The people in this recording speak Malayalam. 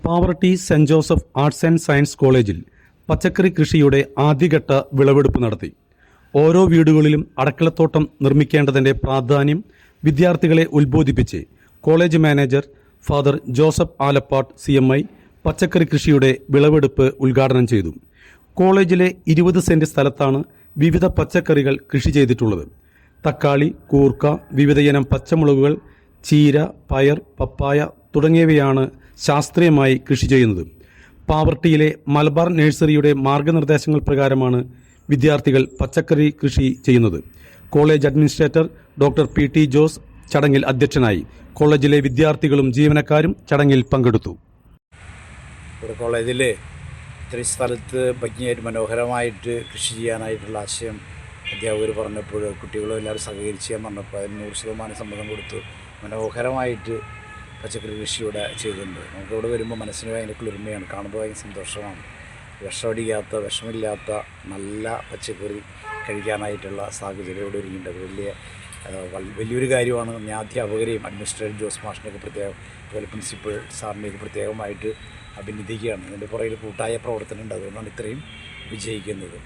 Pavaratty saint Joseph arts and science കോളേജിൽ പച്ചക്കറി കൃഷിയുടെ ആദ്യഘട്ട വിളവെടുപ്പ് നടത്തി. ഓരോ വീടുകളിലും അടക്കളത്തോട്ടം നിർമ്മിക്കേണ്ടതിൻ്റെ പ്രാധാന്യം വിദ്യാർത്ഥികളെ ഉത്ബോധിപ്പിച്ച് college manager father Joseph Alappatt CMI പച്ചക്കറി കൃഷിയുടെ വിളവെടുപ്പ് ഉദ്ഘാടനം ചെയ്തു. കോളേജിലെ 20 സെന്റ് സ്ഥലത്താണ് വിവിധ പച്ചക്കറികൾ കൃഷി ചെയ്തിട്ടുള്ളത്. തക്കാളി, കൂർക്ക, വിവിധയിനം പച്ചമുളകുകൾ, ചീര, പയർ, പപ്പായ തുടങ്ങിയവയാണ് ശാസ്ത്രീയമായി കൃഷി ചെയ്യുന്നത്. പാവർട്ടിയിലെ മലബാർ നഴ്സറിയുടെ മാർഗനിർദ്ദേശങ്ങൾ പ്രകാരമാണ് വിദ്യാർത്ഥികൾ പച്ചക്കറി കൃഷി ചെയ്യുന്നത്. College administrator doctor PT Jose ചടങ്ങിൽ അധ്യക്ഷനായി. കോളേജിലെ വിദ്യാർത്ഥികളും ജീവനക്കാരും ചടങ്ങിൽ പങ്കെടുത്തു. ഇവിടെ കോളേജിൽ ഇത്രയും സ്ഥലത്ത് ഭംഗിയായിട്ട് മനോഹരമായിട്ട് കൃഷി ചെയ്യാനായിട്ടുള്ള ആശയം അധ്യാപകർ പറഞ്ഞപ്പോൾ കുട്ടികളും എല്ലാവരും സഹകരിച്ച് ചെയ്യാൻ പറഞ്ഞപ്പോൾ അതിന് 100% സമ്മതം കൊടുത്തു. മനോഹരമായിട്ട് പച്ചക്കറി കൃഷിയുടെ ചെയ്തിട്ടുണ്ട്. നമുക്കിവിടെ വരുമ്പോൾ മനസ്സിന് ഭയങ്കര കുളിർമയാണ്, കാണുമ്പോൾ ഭയങ്കര സന്തോഷമാണ്. വിഷമടിക്കാത്ത, വിഷമില്ലാത്ത നല്ല പച്ചക്കറി കഴിക്കാനായിട്ടുള്ള സാഹചര്യം ഇവിടെ ഒരുങ്ങിയിട്ടുണ്ട്. വലിയൊരു കാര്യമാണ്. ഞാൻ അധ്യാപകരെയും അഡ്മിനിസ്ട്രേറ്റർ ജോസ് മാഷിനെയൊക്കെ പ്രത്യേകം, അതുപോലെ പ്രിൻസിപ്പൽ സാറിനെയൊക്കെ പ്രത്യേകമായിട്ട് അഭിനന്ദിക്കുകയാണ്. ഇതിൻ്റെ പുറകിൽ കൂട്ടായ പ്രവർത്തനം ഉണ്ട്, അതുകൊണ്ടാണ് ഇത്രയും വിജയിക്കുന്നത്.